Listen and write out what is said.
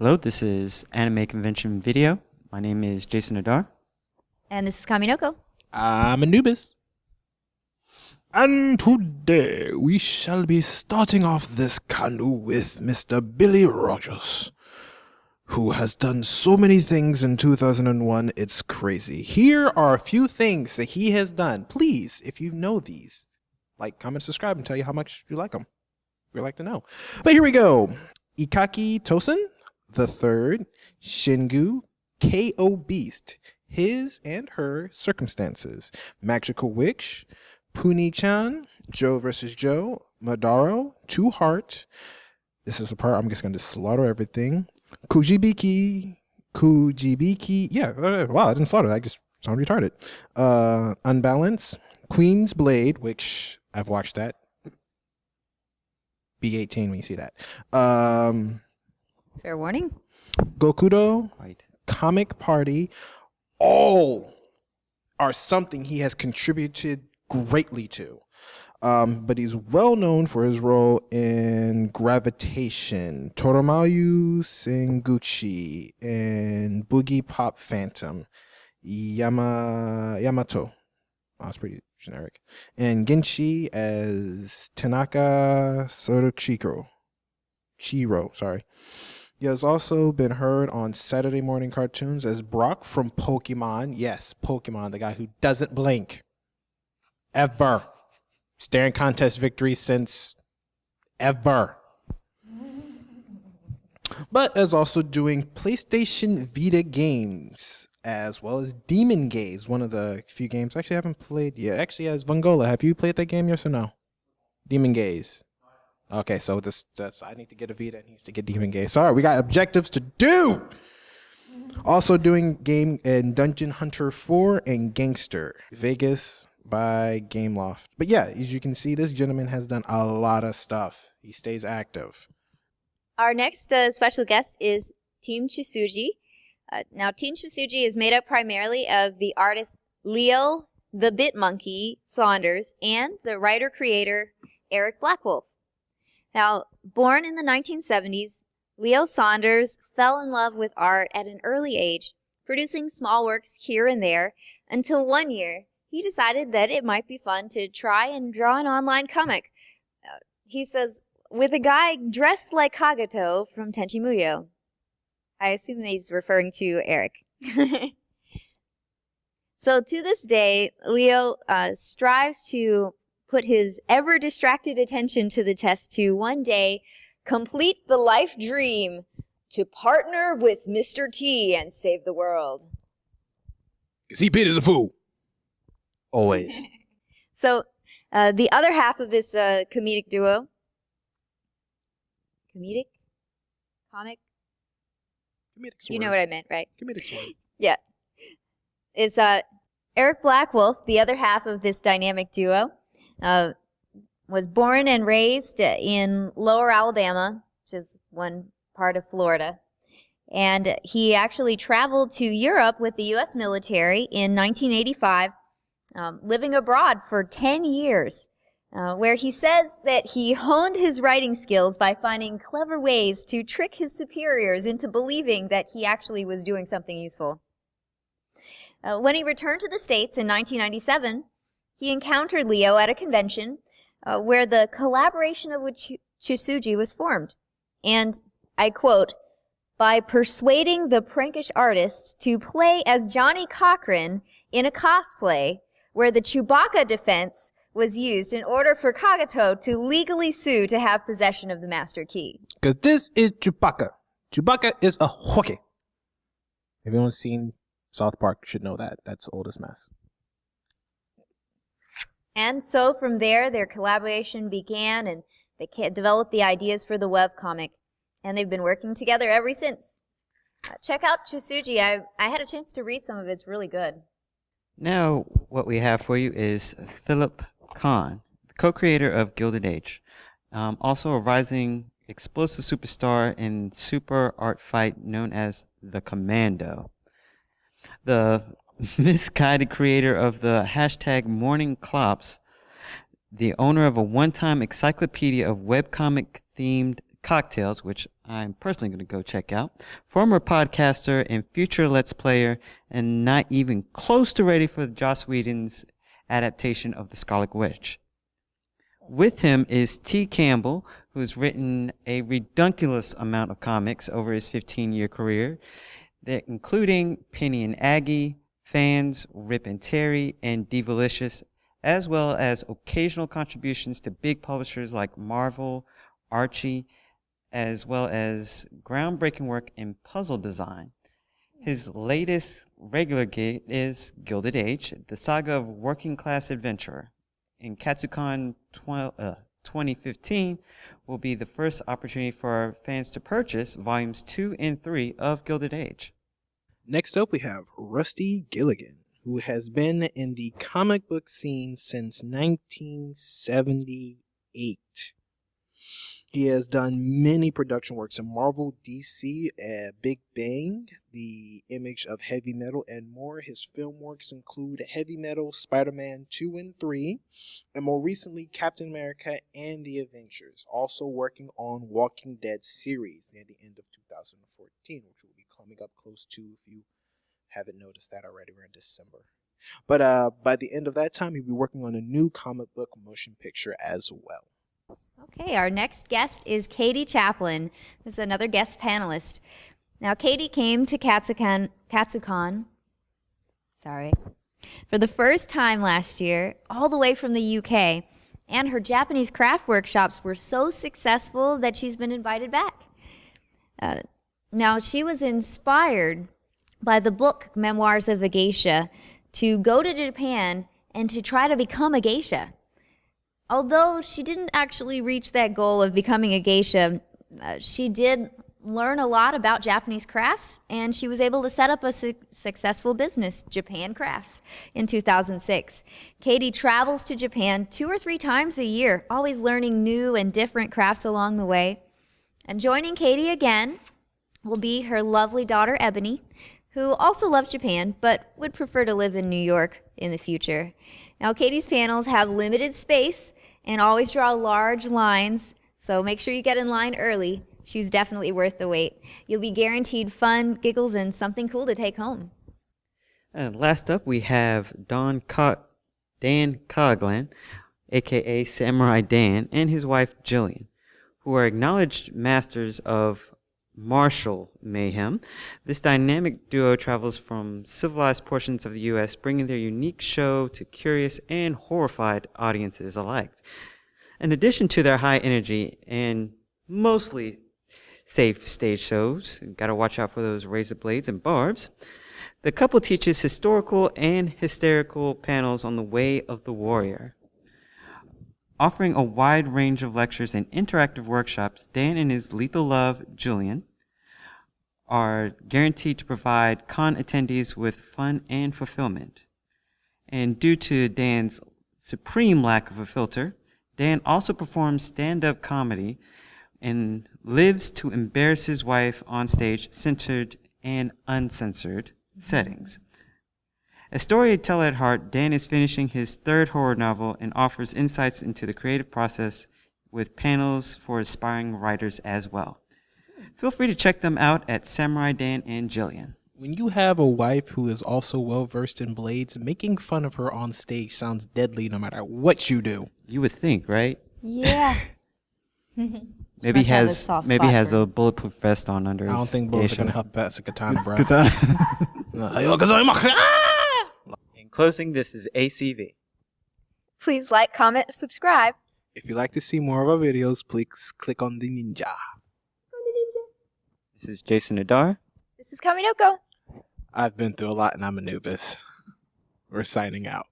Hello, this is Anime Convention Video. My name is Jason Adar. And this is Kaminoko. I'm Anubis. And today we shall be starting off this canoe with Mr. Billy Rogers, who has done so many things in 2001, it's crazy. Here are a few things that he has done. Please, if you know these, like, comment, subscribe, and tell you how much you like them. We'd like to know. But here we go. Ikaki Tosen the Third, Shingu, K.O. Beast, His and Her Circumstances, Magical Witch, Puni-chan, Joe vs. Joe, Madaro, Two Heart. This is the part I'm just going to slaughter everything. Kujibiki, yeah, wow, I didn't slaughter that, I just sound retarded. Unbalance, Queen's Blade, which I've watched that. Be 18 when you see that. Fair warning. Gokudo, Right. Comic Party, all are something he has contributed greatly to. But he's well known for his role in Gravitation, Toromayu Senguchi, and Boogie Pop Phantom, Yamato. Oh, that's pretty generic. And Genshi as Tanaka Chiro, sorry. He has also been heard on Saturday morning cartoons as Brock from Pokemon. Yes, Pokemon, the guy who doesn't blink. Ever. Staring contest victory since ever. But as also doing PlayStation Vita games, as well as Demon Gaze, one of the few games I actually haven't played yet. Actually, as Vongola, have you played that game, yes or no? Demon Gaze. Okay, so that's I need to get a Vita and he needs to get Demon Gaze. Sorry, we got objectives to do. Also doing game in Dungeon Hunter 4 and Gangster Vegas by Gameloft. But yeah, as you can see, this gentleman has done a lot of stuff. He stays active. Our next special guest is Team ShusuiG. Now, Team ShusuiG is made up primarily of the artist Leo the Bit Monkey Saunders and the writer-creator Eric Blackwolf. Now, born in the 1970s, Leo Saunders fell in love with art at an early age, producing small works here and there, until one year he decided that it might be fun to try and draw an online comic. He says, with a guy dressed like Kagato from Tenchi Muyo. I assume he's referring to Eric. So to this day, Leo strives to put his ever-distracted attention to the test to one day complete the life dream to partner with Mr. T and save the world. Because he bit as a fool. Always. So the other half of this comedic duo, comic? You know what I meant, right? Comedic sword. Yeah. Is Eric Blackwolf, the other half of this dynamic duo, was born and raised in Lower Alabama, which is one part of Florida. And he actually traveled to Europe with the U.S. military in 1985, living abroad for 10 years, where he says that he honed his writing skills by finding clever ways to trick his superiors into believing that he actually was doing something useful. When he returned to the States in 1997, he encountered Leo at a convention where the collaboration of which ShusuiG was formed. And, I quote, by persuading the prankish artist to play as Johnny Cochran in a cosplay where the Chewbacca defense was used in order for Kagato to legally sue to have possession of the Master Key. Because this is Chewbacca. Chewbacca is a Wookiee. If anyone's seen South Park, should know that. That's old as mess. And so from there, their collaboration began, and they developed the ideas for the webcomic. And they've been working together ever since. Check out ShusuiG. I had a chance to read some of it. It's really good. Now, what we have for you is Philip Kahn, the co-creator of Gilded Age. Also a rising explosive superstar in super art fight known as the Commando. The misguided creator of the hashtag Morning Clops, the owner of a one-time encyclopedia of webcomic-themed Cocktails, which I'm personally going to go check out, former podcaster and future Let's Player, and not even close to ready for Joss Whedon's adaptation of The Scarlet Witch. With him is T. Campbell, who's written a redunculous amount of comics over his 15-year career, including Penny and Aggie, Fans, Rip and Terry, and Divalicious, as well as occasional contributions to big publishers like Marvel, Archie, as well as groundbreaking work in puzzle design. His latest regular gig is Gilded Age, the saga of working class adventurer. In Katsucon 2015 will be the first opportunity for our fans to purchase volumes 2 and 3 of Gilded Age. Next up, we have Rusty Gilligan, who has been in the comic book scene since 1978. He has done many production works in Marvel, DC, Big Bang, The Image of Heavy Metal, and more. His film works include Heavy Metal, Spider-Man 2 and 3, and more recently Captain America and The Avengers. Also working on Walking Dead series near the end of 2014, which will be coming up close to, if you haven't noticed that already, we're in December. But by the end of that time, he'll be working on a new comic book motion picture as well. Okay, our next guest is Katie Chaplin. This is another guest panelist. Now, Katie came to Katsucon for the first time last year, all the way from the UK, and her Japanese craft workshops were so successful that she's been invited back. Now, she was inspired by the book Memoirs of a Geisha to go to Japan and to try to become a geisha. Although she didn't actually reach that goal of becoming a geisha, she did learn a lot about Japanese crafts, and she was able to set up a successful business, Japan Crafts, in 2006. Katie travels to Japan 2 or 3 times a year, always learning new and different crafts along the way. And joining Katie again will be her lovely daughter, Ebony, who also loves Japan, but would prefer to live in New York in the future. Now, Katie's panels have limited space and always draw large lines, so make sure you get in line early. She's definitely worth the wait. You'll be guaranteed fun, giggles, and something cool to take home. And last up, we have Dan Coughlin, a.k.a. Samurai Dan, and his wife Jillian, who are acknowledged masters of martial mayhem. This dynamic duo travels from civilized portions of the U.S., bringing their unique show to curious and horrified audiences alike. In addition to their high energy and mostly safe stage shows, got to watch out for those razor blades and barbs, the couple teaches historical and hysterical panels on the way of the warrior. Offering a wide range of lectures and interactive workshops, Dan and his lethal love, Jillian, are guaranteed to provide con attendees with fun and fulfillment. And due to Dan's supreme lack of a filter, Dan also performs stand-up comedy and lives to embarrass his wife on stage, censored and uncensored settings. A storyteller at heart, Dan is finishing his 3rd horror novel and offers insights into the creative process with panels for aspiring writers as well. Feel free to check them out at Samurai Dan and Jillian. When you have a wife who is also well-versed in blades, making fun of her on stage sounds deadly no matter what you do. You would think, right? Yeah. Maybe has a bulletproof vest on under his I don't think bullets are going to help pass a katana, bro. In closing, this is ACV. Please like, comment, subscribe. If you'd like to see more of our videos, please click on the ninja. This is Jason Adar. This is Kaminoko. I've been through a lot and I'm Anubis. We're signing out.